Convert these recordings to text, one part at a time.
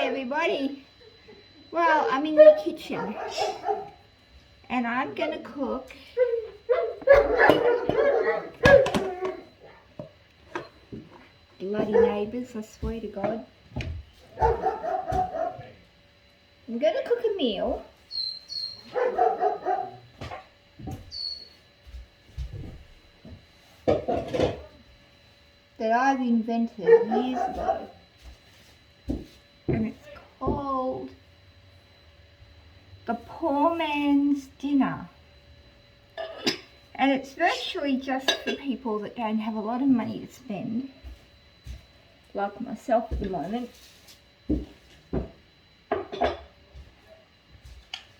Hi everybody. Well, I'm in the kitchen and I'm gonna cook bloody neighbours, I swear to God. I'm gonna cook a meal that I've invented years ago, and it's called the Poor Man's Dinner. And it's virtually just for people that don't have a lot of money to spend, like myself at the moment,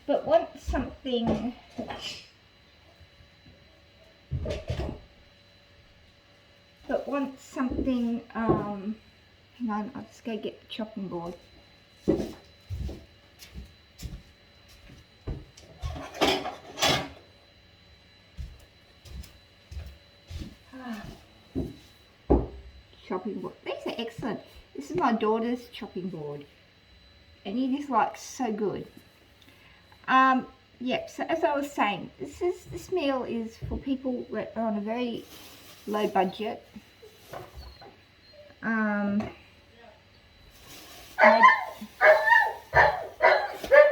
but want something hang on, I'll just go get the chopping board. Chopping board. These are excellent. This is my daughter's chopping board, and it is like so good. Yep. So as I was saying, this meal is for people that are on a very low budget.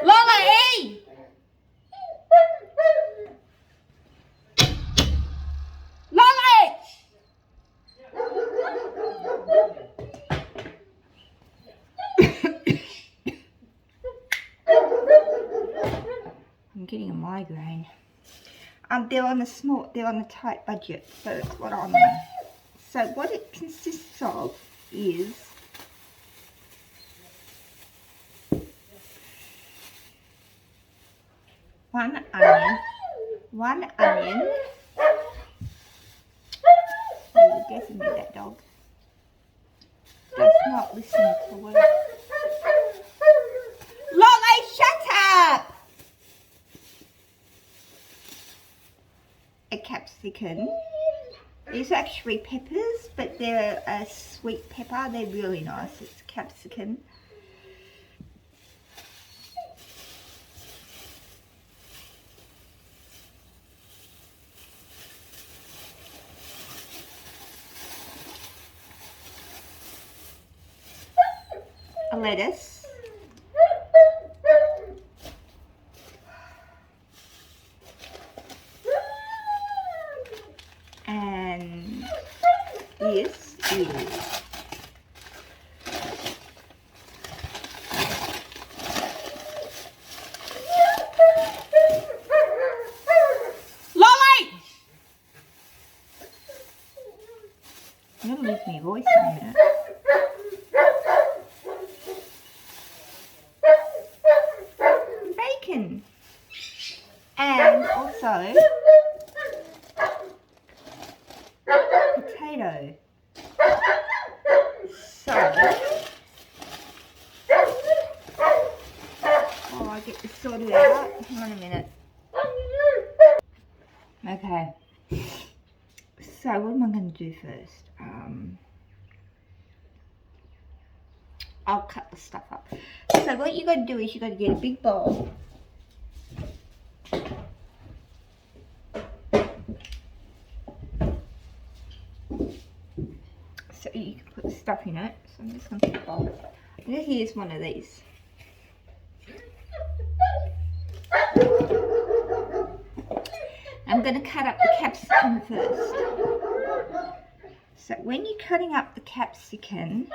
Lola, hey! Lola! I'm getting a migraine. They're on a tight budget, so that's what I'm on. So what it consists of is one onion. Oh, you're definitely that dog. Does not listen to what. Lolly, shut up! A capsicum. These are actually peppers, but they're a sweet pepper. They're really nice. It's capsicum. A lettuce. And this is Lolly! I'm gonna lose my voice in a minute. Bacon. And also potato. So, while I get this sorted out, hang on a minute. Okay. So, what am I going to do first? I'll cut the stuff up. So, what you got to do is you got to get a big bowl. So you can put the stuff in it. So I'm just going to put a bowl. And here's one of these. I'm going to cut up the capsicum first. So when you're cutting up the capsicum,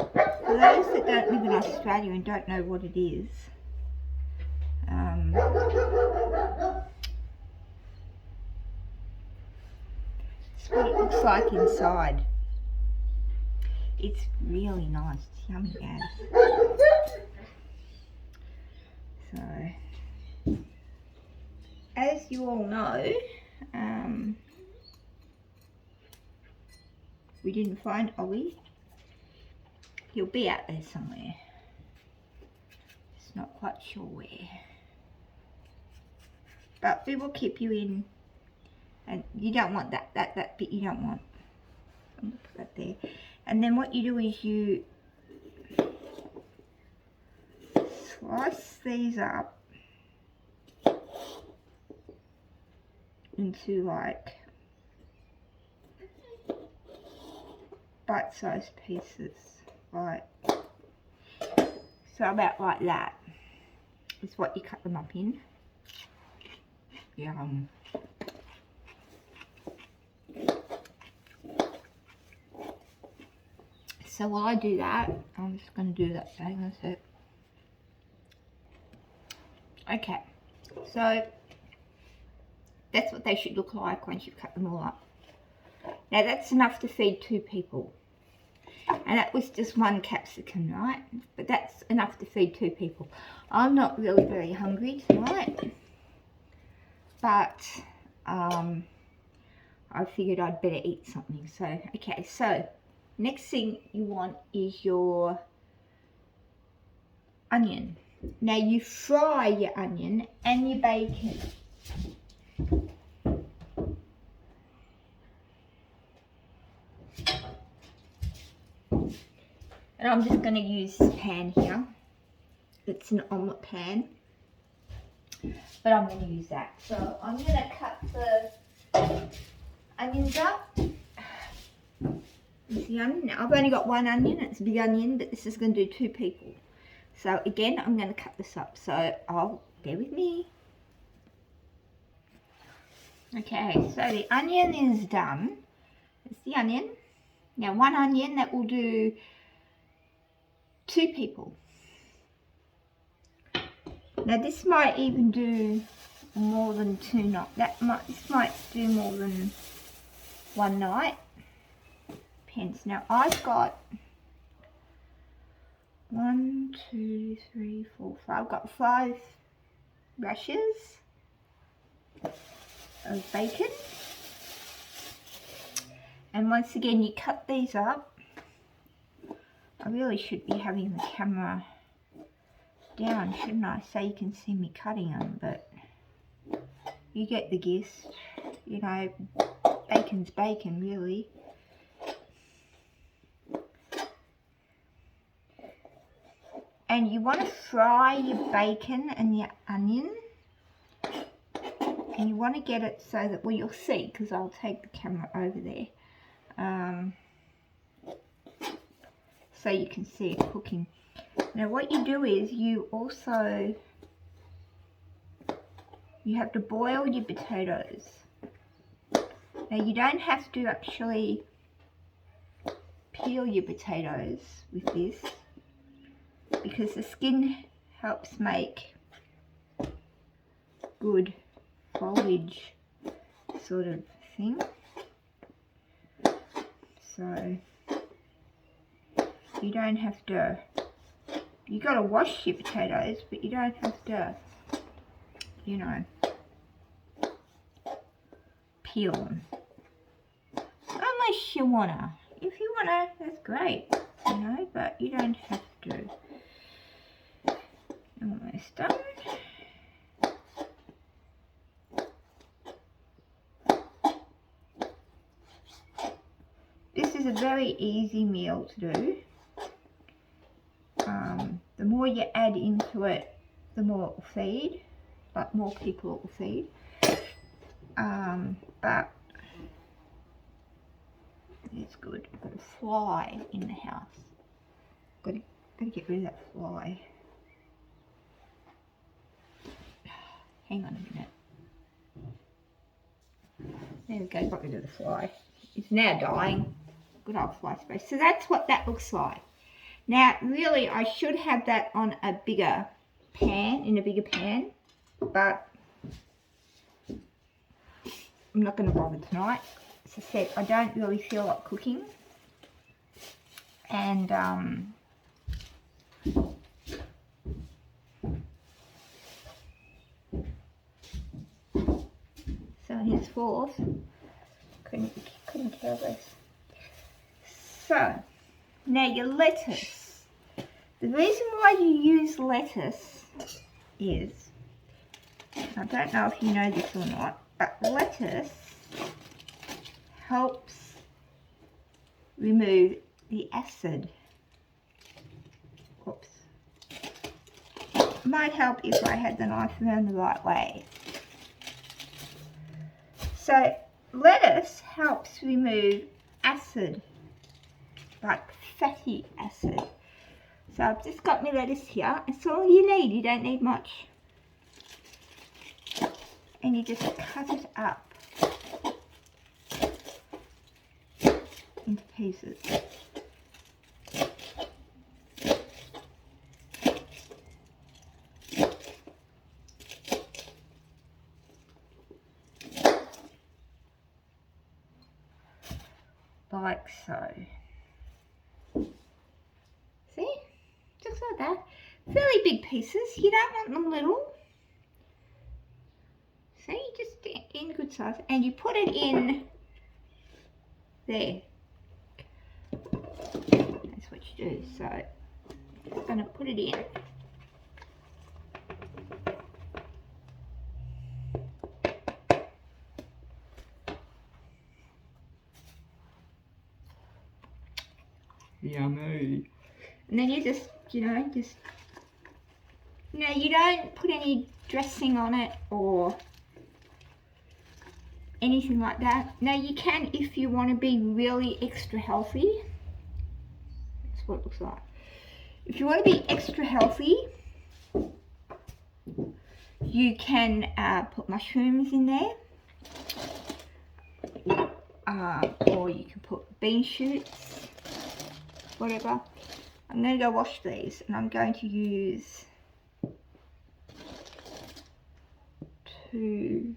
for those that don't live in Australia and don't know what it is, it's what it looks like inside. It's really nice. It's yummy, guys. So, as you all know, we didn't find Ollie. He'll be out there somewhere. Just not quite sure where. But we will keep you in. And you don't want that bit you don't want. I'm going to put that there. And then what you do is you slice these up into like bite-sized pieces, right? So about like that is what you cut them up in. Yum. So while I do that, I'm just going to do that. Hang on a sec. Okay, so that's what they should look like once you've cut them all up. Now that's enough to feed 2 people. And that was just 1 capsicum, right? But that's enough to feed 2 people. I'm not really very hungry tonight. But I figured I'd better eat something. So, okay, so next thing you want is your onion. Now you fry your onion and your bacon. And I'm just going to use this pan here. It's an omelette pan. But I'm going to use that. So I'm going to cut the onions up. There's the onion. Now I've only got 1 onion. It's a big onion, but this is going to do 2 people. So again, I'm going to cut this up. So bear with me. Okay, so the onion is done. It's the onion. Now 1 onion, that will do 2 people. Now this might even do more than 2 nights. This might do more than 1 night. Depends. Now I've got 1, 2, 3, 4, 5. I've got 5 rashers of bacon. And once again, you cut these up. I really should be having the camera down, shouldn't I, so you can see me cutting them, but you get the gist. You know, bacon's bacon, really. And you want to fry your bacon and your onion, and you want to get it so that, well, you'll see, because I'll take the camera over there, so you can see it cooking. Now what you do is you have to boil your potatoes. Now you don't have to actually peel your potatoes with this, because the skin helps make good foliage sort of thing. So you don't have to, you got to wash your potatoes, but you don't have to, you know, peel them. Unless you wanna. If you wanna, that's great, you know, but you don't have to. Almost done. This is a very easy meal to do. The more you add into it, the more it will feed, but more people it will feed. But it's good. I've got a fly in the house. Got to get rid of that fly. Hang on a minute. There we go, got rid of the fly. It's now dying. Good old fly spray. So that's what that looks like. Now, really, I should have that on a bigger pan, in a bigger pan, but I'm not going to bother tonight. As I said, I don't really feel like cooking. And, so henceforth, couldn't care less. So, now your lettuce. The reason why you use lettuce is, I don't know if you know this or not, but lettuce helps remove the acid. Oops. Might help if I had the knife around the right way. So lettuce helps remove acid, like fatty acid. So I've just got my lettuce here. It's all you need. You don't need much. And you just cut it up into pieces. Like so. See? Just like that. Fairly big pieces. You don't want them little. See? Just in good size. And you put it in there. That's what you do. So, I'm going to put it in. Yummy. And then you just, you don't put any dressing on it or anything like that. Now you can if you want to be really extra healthy. That's what it looks like. If you want to be extra healthy, you can put mushrooms in there. Or you can put bean shoots, whatever. I'm going to go wash these, and I'm going to use I'm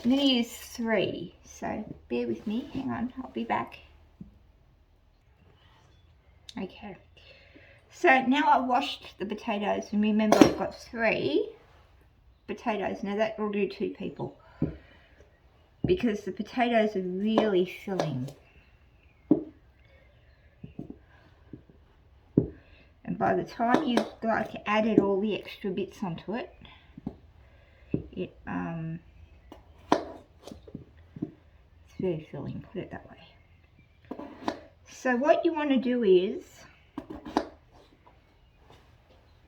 going to use 3, so bear with me, hang on, I'll be back. Okay, so now I've washed the potatoes, and remember I've got 3 potatoes. Now that will do 2 people, because the potatoes are really filling. And by the time you've added all the extra bits onto it, it's very filling, put it that way. So what you want to do is,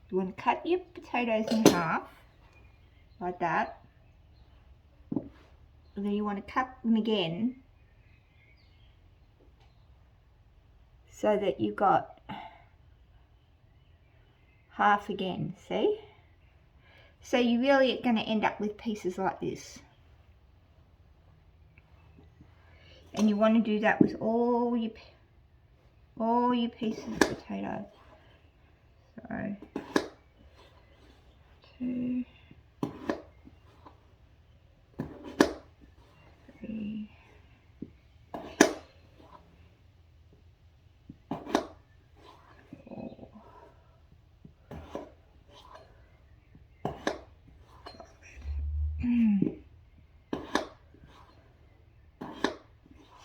you want to cut your potatoes in half, like that. And then you want to cut them again, so that you've got half again, see? So you really are going to end up with pieces like this. And you want to do that with all your pieces of potato. So 2, 3, 4,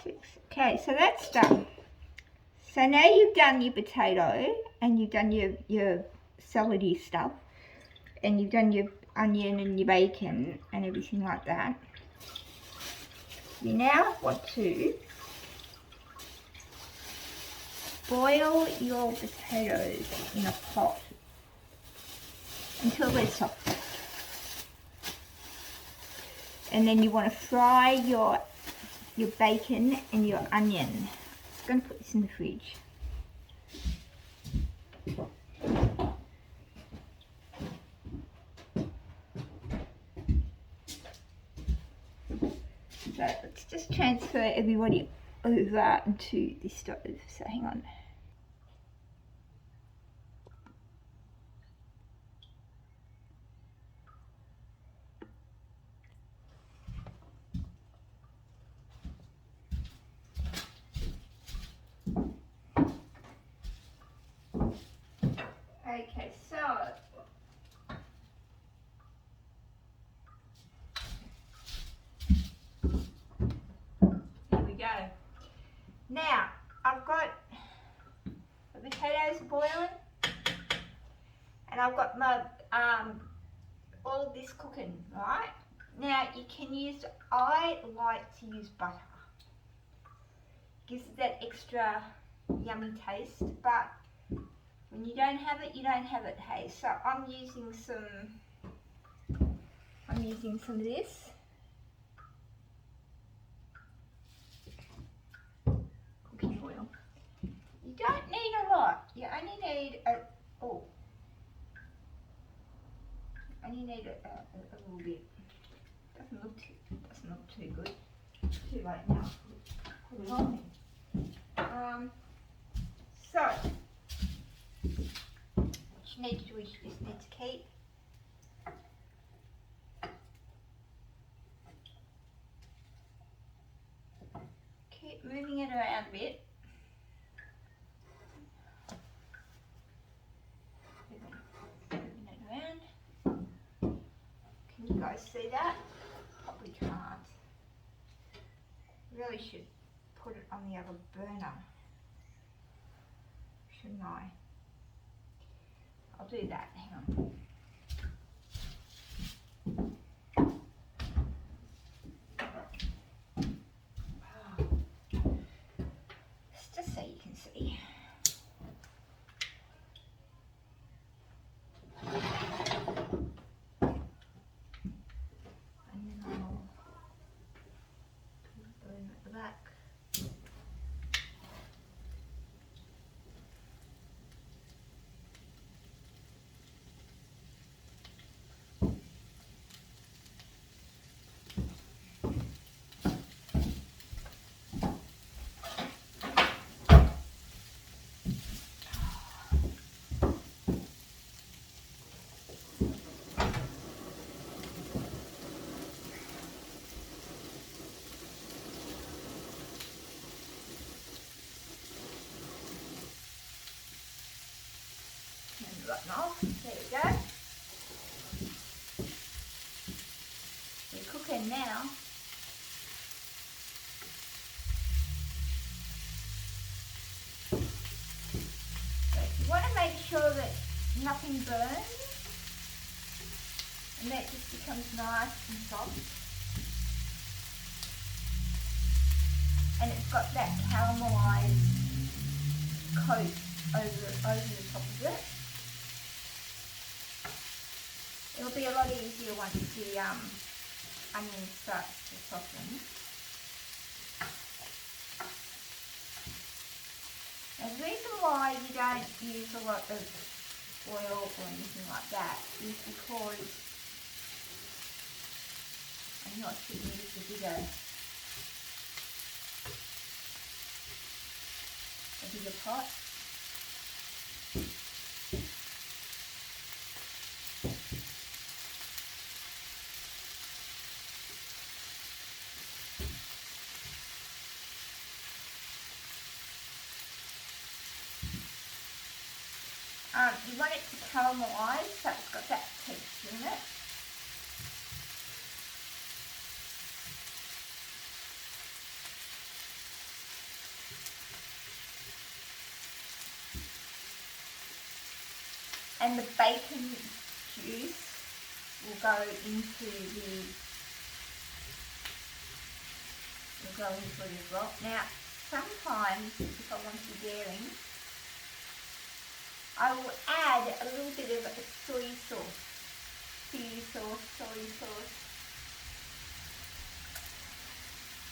6. Okay, so that's done. So now you've done your potato, and you've done your salady stuff, and you've done your onion and your bacon and everything like that. You now want to boil your potatoes in a pot until they're soft. And then you want to fry your bacon and your onion. I'm going to put this in the fridge. So let's just transfer everybody over to this stove. So hang on. Okay, so here we go. Now I've got the potatoes boiling, and I've got my all of this cooking, right? Now you can use, I like to use butter. Gives it that extra yummy taste, but when you don't have it, you don't have it, hey. So I'm using some of this cooking oil. You don't need a lot. You only need a little bit. Doesn't look too good. Too late now. Put it on then. So what you need to do is you just need to keep moving it around a bit. Moving it around. Can you guys see that? Probably can't. Really should put it on the other burner, shouldn't I? I'll do that, hang on. Just so you can see. And then I'll put the burner at the back. Button off. There we go. We're cooking now. So you want to make sure that nothing burns and that just becomes nice and soft. And it's got that caramelised coat over the top of it. It'll be a lot easier once the onion starts to soften. Now the reason why you don't use a lot of oil or anything like that is because I'm not sure you use the bigger pot. You want it to caramelise, so it's got that texture in it. And the bacon juice will go into the broth. Now, sometimes if I want to be daring, I will add a little bit of soy sauce.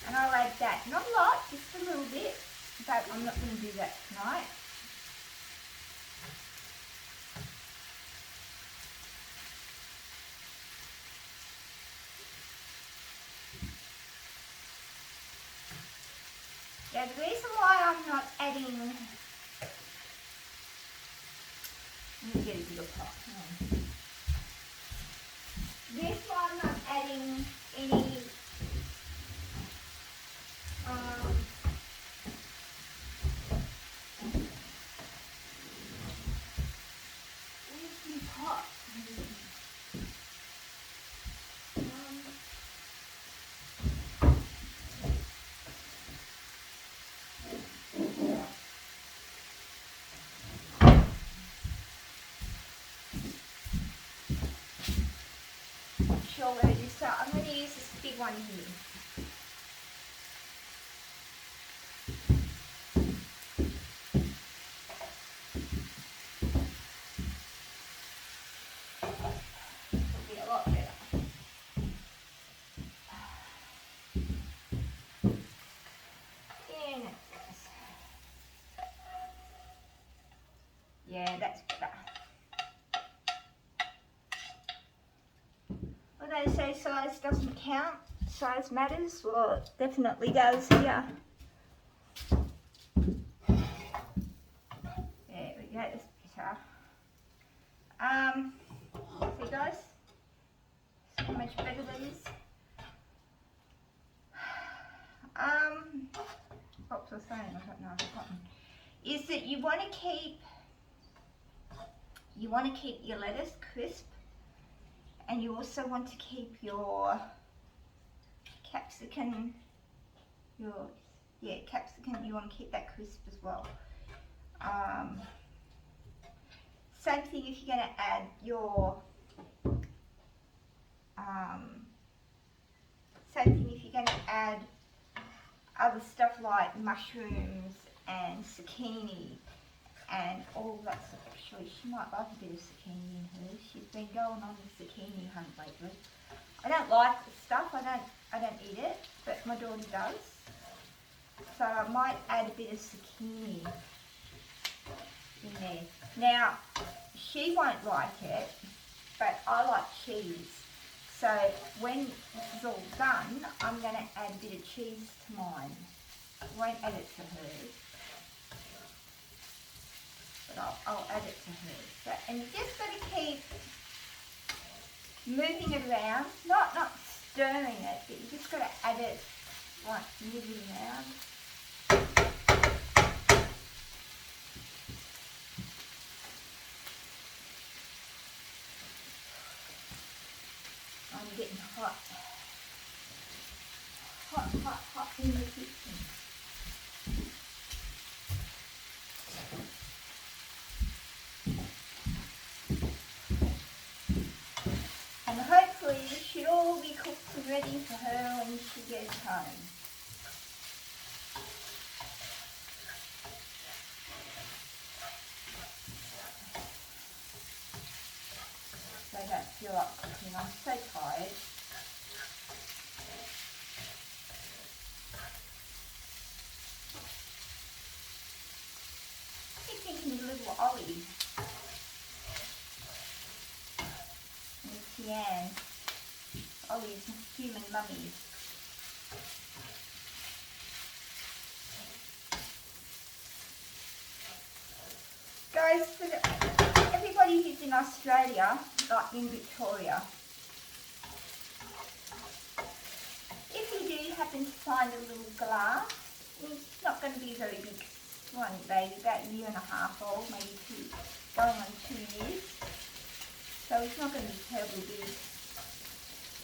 And I'll add that. Not a lot, just a little bit, but I'm not going to do that tonight. Now the reason why I'm not adding, let me get a bigger pot. The reason why I'm not adding any where's the pot? Sure where it is. So I'm going to use this big one here. Yeah, that's better. Well, they say size doesn't count, size matters. Well, it definitely does here. There we go, that's better. See guys, see how much better that is. What was I saying? I don't know, I've forgotten. Is that you want to keep your lettuce crisp, and you also want to keep your capsicum, capsicum, you want to keep that crisp as well. Same thing if you're going to add your other stuff like mushrooms and zucchini and all that stuff. Actually, she might like a bit of zucchini in hers. She's been going on the zucchini hunt lately. I don't like the stuff. I don't eat it, but my daughter does. So I might add a bit of zucchini in there. Now, she won't like it, but I like cheese. So when this is all done, I'm going to add a bit of cheese to mine. I won't add it to hers, but I'll add it to hers. So, and you just got to keep moving it around, not stirring it, but you just got to add it, like, moving around. I'm getting hot. Hot in the kitchen. And hopefully this should all be cooked and ready for her when she gets home. So I don't feel like cooking. I'm so tired. I keep thinking of little Ollie and Tian. Ollie's human mummies. Guys, for everybody who's in Australia, like in Victoria, if you do happen to find a little glass, it's not going to be a very big one, baby, about a year and a half old, maybe going on 2 years, so it's not going to be terribly big.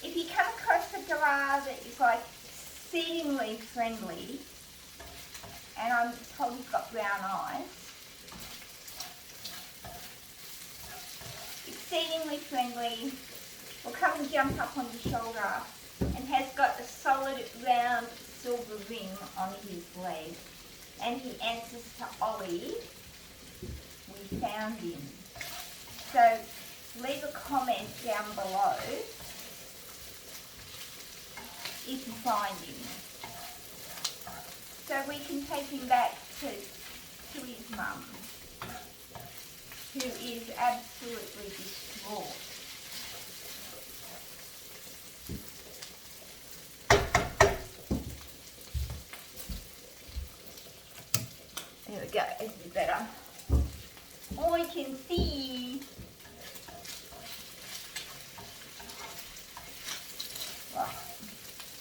If you come across a glass that is like exceedingly friendly, and I'm told he's got brown eyes, exceedingly friendly, will come and jump up on your shoulder and has got a solid round silver ring on his leg, and he answers to Ollie, we found him. So leave a comment down below if you find him, so we can take him back to his mum, who is absolutely distraught. There we go, this is better. Oh, I can see. Well,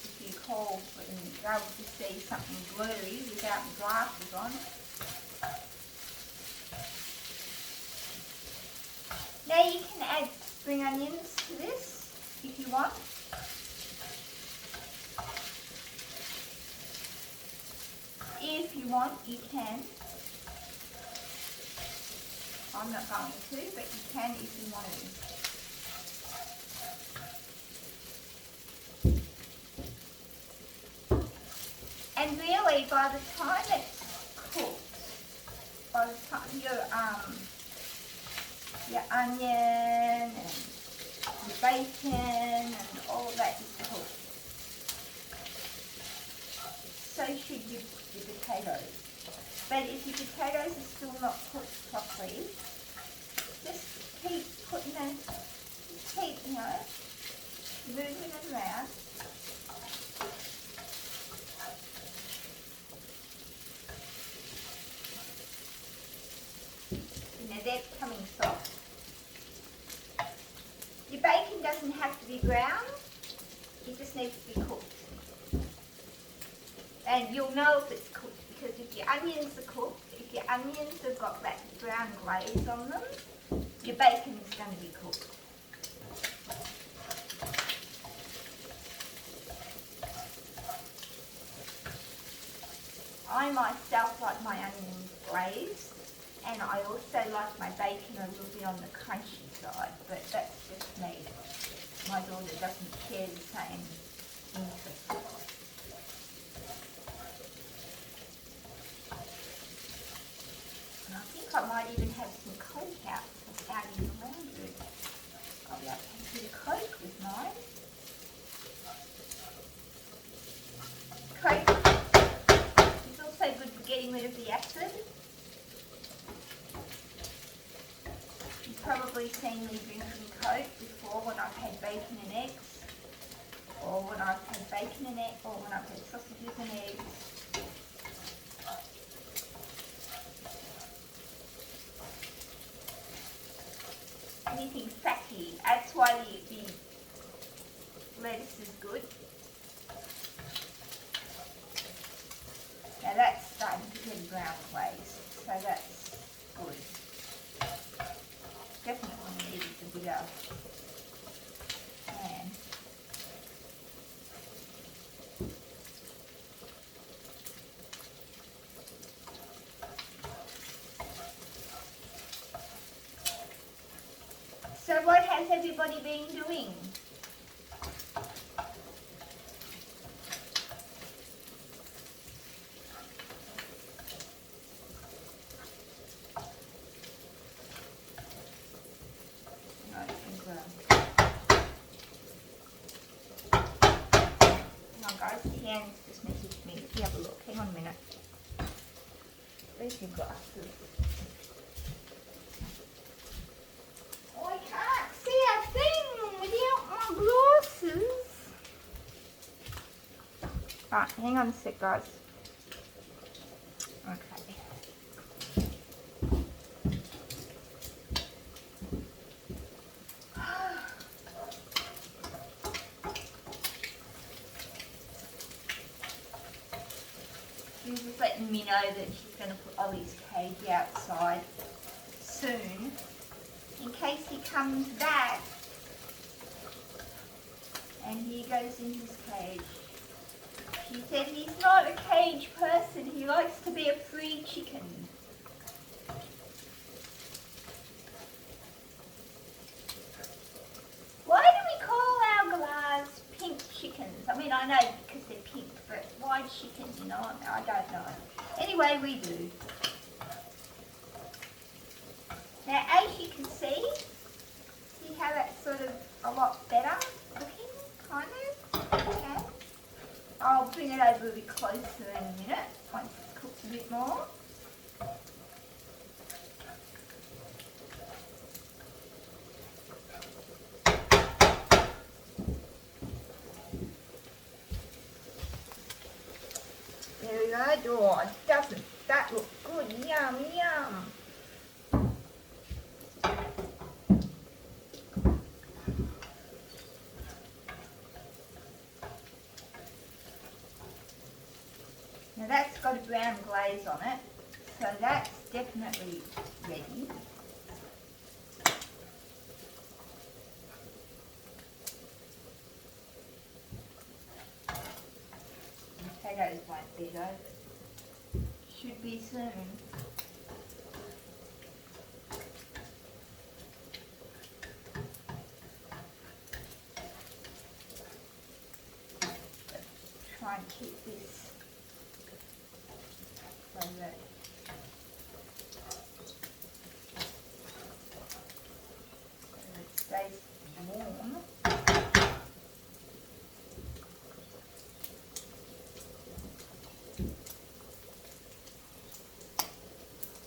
if you call and you're able to see something blurry without the glasses on. Now you can add spring onions to this if you want. If you want, you can. I'm not going to, but you can if you want to. And really, by the time it's cooked, by the time your onion and your bacon and all of that is cooked, so should your potatoes. But if your potatoes are still not cooked properly, Now they're becoming soft. Your bacon doesn't have to be brown, it just needs to be cooked. And you'll know if it's cooked because if your onions are cooked, if your onions have got that brown glaze on them, your bacon is going to be cooked. I myself like my onions glazed, and I also like my bacon a little bit on the crunchy side, but that's just me. My daughter doesn't share the same interest. And I think I might even have some Coke out in the laundry. I'll be able to have a bit of Coke with mine. Coke is also good for getting rid of the acid. You've probably seen me drinking Coke before when I've had bacon and eggs, or when I've had bacon and eggs, or when I've had sausages and eggs. Anything fatty, that's why the lettuce is good. Now that's starting to get brown glaze, so that's good. Definitely needed a bigger pan. So what has everybody been doing? Hang on guys, Tian's just messaged me. Let me have a look. Hang on a minute. Where's your glasses? I can't see a thing without my glasses. Right, hang on a sec guys. Okay. She's just letting me know that she's going to put Ollie's cage outside soon, in case he comes back and he goes in his cage. She said he's not a cage person, he likes to be a free chicken. Why do we call our galahs pink chickens? I mean, I know because they're pink, but why chicken, you know? I don't know. Anyway, we do. Now, as you can see how that's sort of a lot better looking, kind of? Okay. I'll bring it over a bit closer in a minute, once it's cooked a bit more. There we go. Oh, doesn't that look good? Yum, yum. Now that's got a brown glaze on it, so that's definitely ready. The potatoes won't be though, but should be soon. But try and keep this so that it stays warm.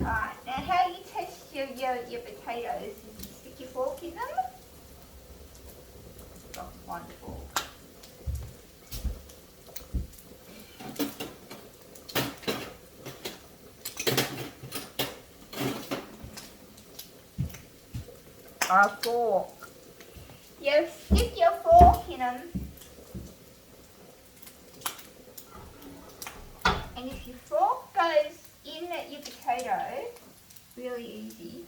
Alright, now how you test your potatoes is you stick your fork in them. Got one fork. a fork. You stick your fork in them, and if your fork goes in at your potato, really easy,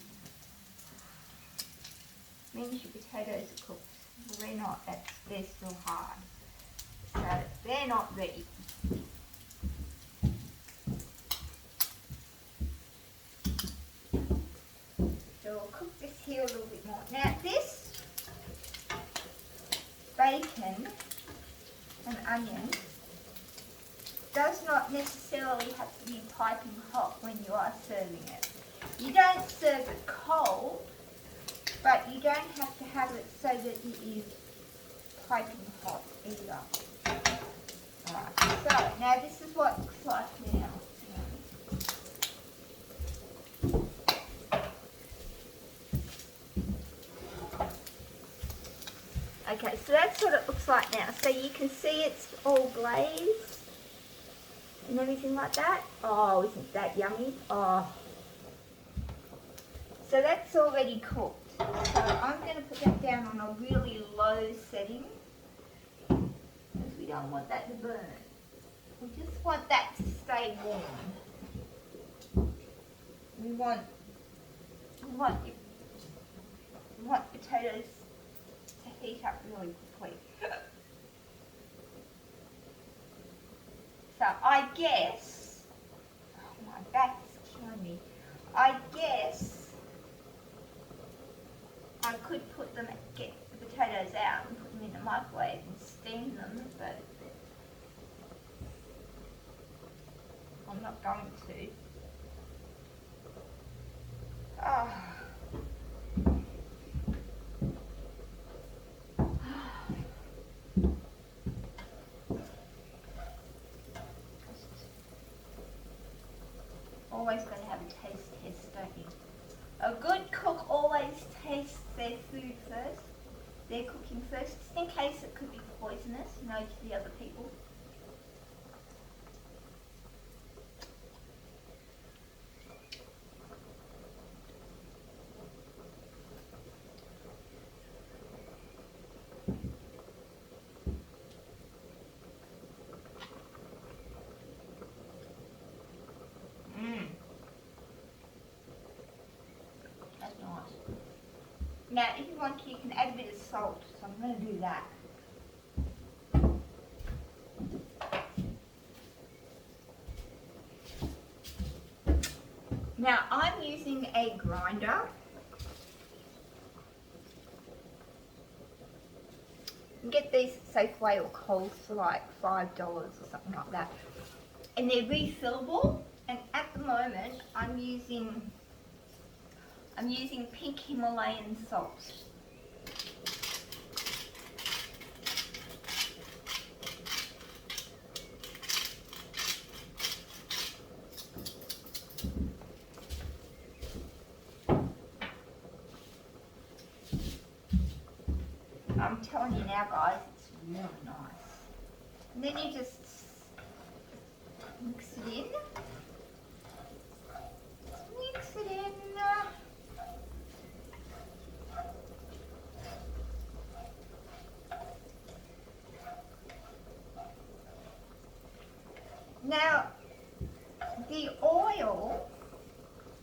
means your potatoes are cooked. Well, they're not, they're still hard. So they're not ready. So we'll cook this here a little bit more. Now this bacon and onion does not necessarily have to be piping hot when you are serving it. You don't serve it cold, but you don't have to have it so that it is piping hot either. Alright, so now this is what it looks like now. Okay, so that's what it looks like now. So you can see it's all glazed and everything like that. Oh, isn't that yummy? Oh. So that's already cooked. So I'm going to put that down on a really low setting because we don't want that to burn. We just want that to stay warm. We want potatoes to heat up really quickly. So I guess, oh, my back is killing me. I guess I could put them, get the potatoes out and put them in the microwave and steam them, but I'm not going to. Oh. Always got to have a taste test, don't you? A good cook always tastes their food first, their cooking first, just in case it could be poisonous, you know, to the other people. That's nice. Now, if you want to, you can add a bit of salt, so I'm going to do that. Now, I'm using a grinder. You can get these at Safeway or Coles for like $5 or something like that. And they're refillable, and at the moment I'm using pink Himalayan salt. I'm telling you now, guys, it's really nice. And then you just mix it in. Mix it in. Now, the oil,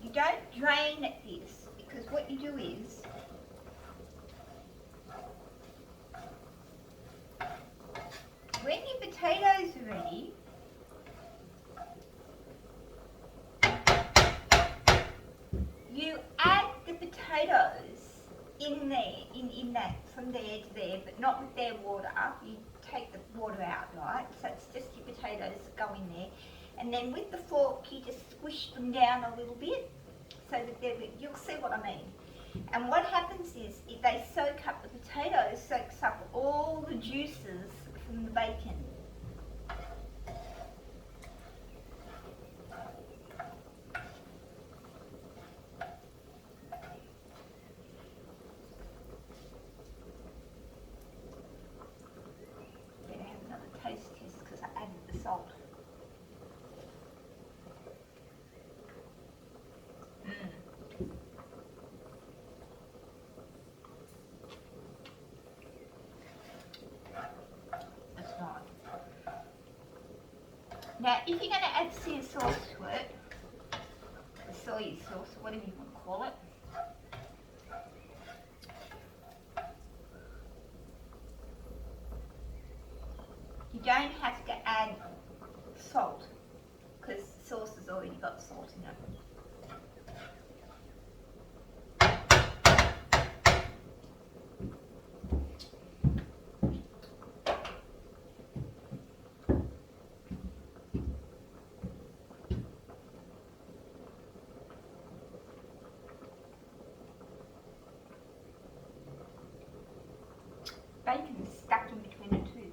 you don't drain this, because what you do is, when your potatoes are ready, you add the potatoes in there, in that, from there to there, but not with their water. You take the water out, right? So it's just your potatoes that go in there. And then with the fork, you just squish them down a little bit, so that you'll see what I mean. And what happens is, if they soak up, the potatoes soaks up all the juices from the bacon. Better have another taste test because I added the salt. Now, if you're going to add soy sauce to it, soy sauce, whatever you want to call it, you don't have to add salt because sauce has already got salt in it. Bacon is stuck in between the two.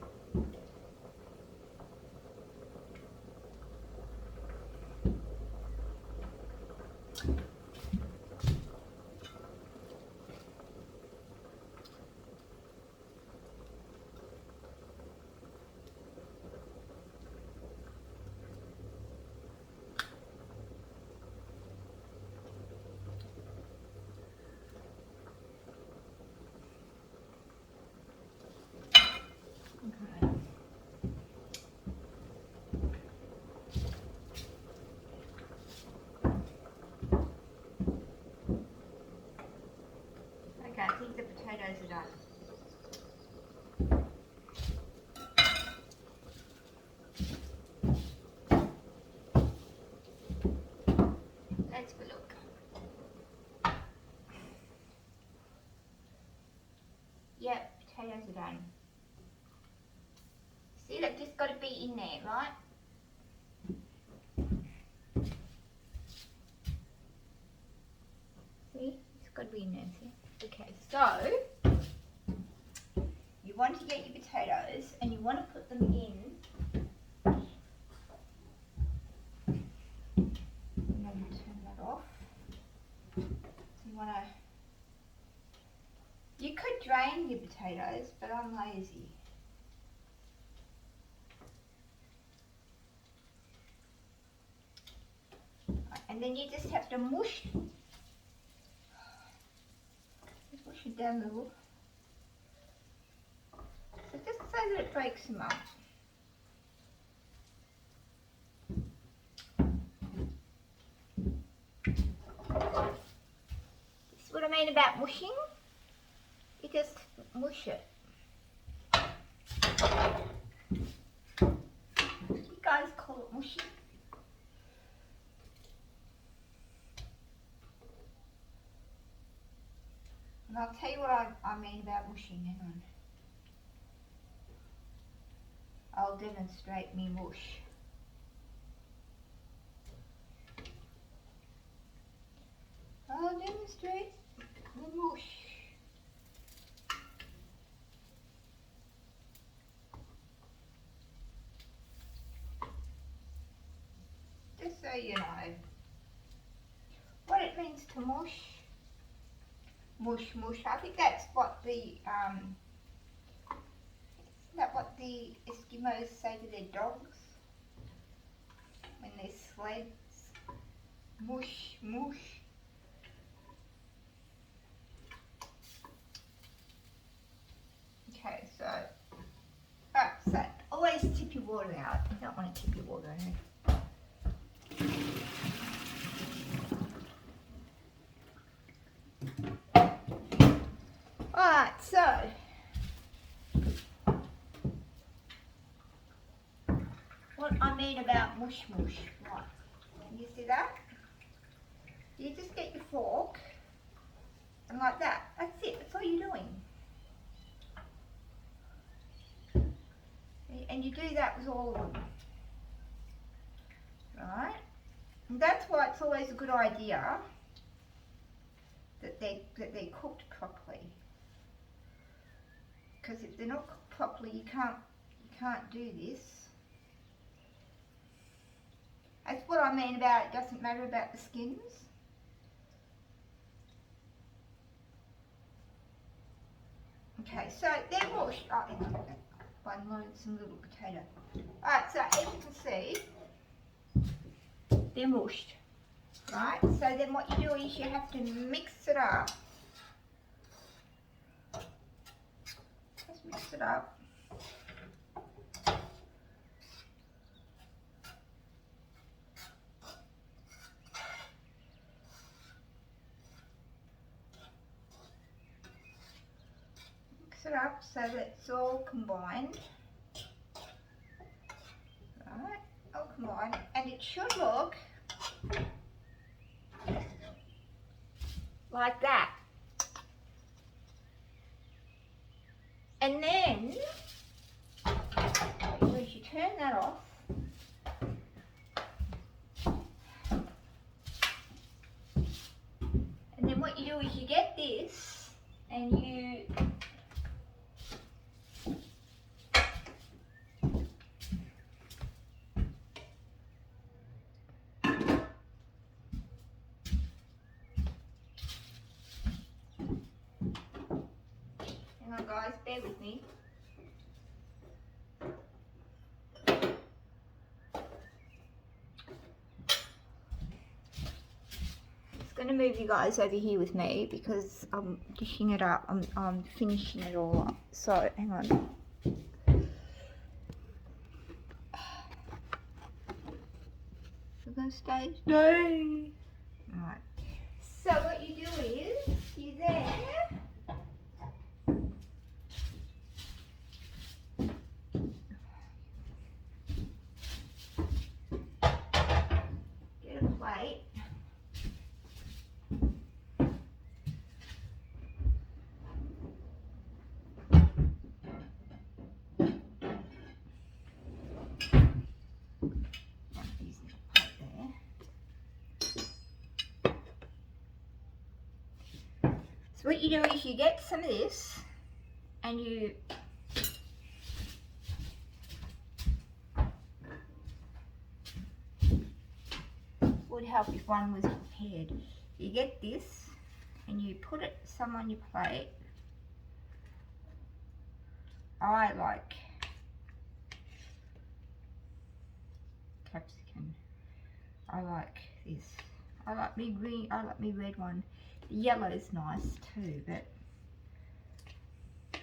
Okay, I think the potatoes are done. Let's have a look. Yep, potatoes are done. See, they've just got to be in there, right? See, it's got to be in there, see? Okay, so you want to get your potatoes and you want to put them in. And then turn that off. So you want to. You could drain your potatoes, but I'm lazy. And then you just have to mush it down a little. So just so that it breaks them up. This is what I mean about mushing. You just mush it. You guys call it mushing. And I'll tell you what I mean about mushing. Hang on. I'll demonstrate me mush. I'll demonstrate the mush. Just so you know what it means to mush. Mush, mush. I think that's what the isn't that what the Eskimos say to their dogs when they're sleds? Mush, mush. Okay, so so always tip your water out. You don't want to tip your water in. Alright, so what I mean about mush mush, right? Can you see that? You just get your fork and like that. That's it, that's all you're doing. And you do that with all of them. Right? And that's why it's always a good idea that they're cooked properly. Because if they're not cooked properly, you can't do this. That's what I mean about it doesn't matter about the skins. Okay, so they're mushed. Oh, I unloaded some little potato. Alright, so as you can see, they're mushed. Right, so then what you do is you have to mix it up. Just mix it up. it up so that it's all combined. Right, all combined. And it should look like that. And then, as you turn that off, and then what you do is you get this and you hang on guys, bear with me. Going to move you guys over here with me because I'm dishing it up. I'm finishing it all up. So hang on. We're going to stay. Stay. Right. So what you do is you then get a plate. So what you do is you get some of this and you would help if one was prepared. You get this and you put it some on your plate. I like capsicum. I like this. I like me green, I like me red one. The yellow is nice too, but there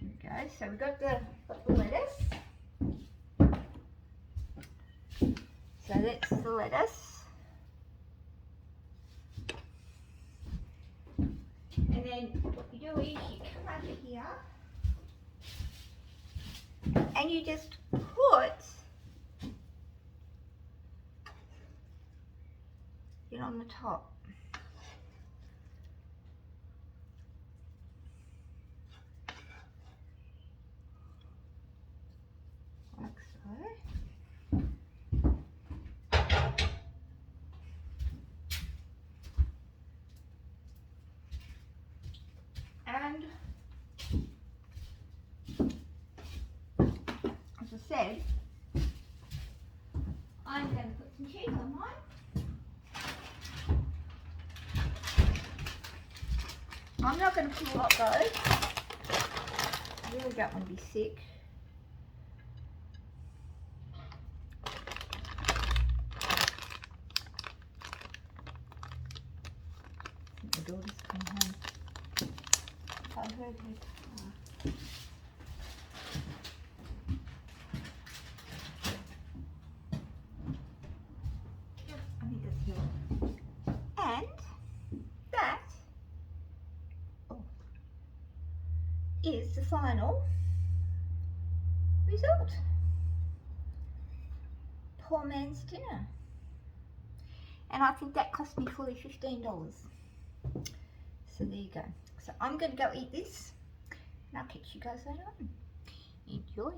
we go. So we've got the lettuce. So that's the lettuce. And then what you do is you come over here and you just put it on the top. Like so. And as I said, I'm going to put some cheese on mine. I'm not going to put a lot though. I really don't want to be sick. I think my daughter's come home. I heard her car. I think that's yours. And that is the final result. Poor man's dinner. And I think that cost me fully $15. So there you go. So I'm going to go eat this and I'll catch you guys later on. Enjoy.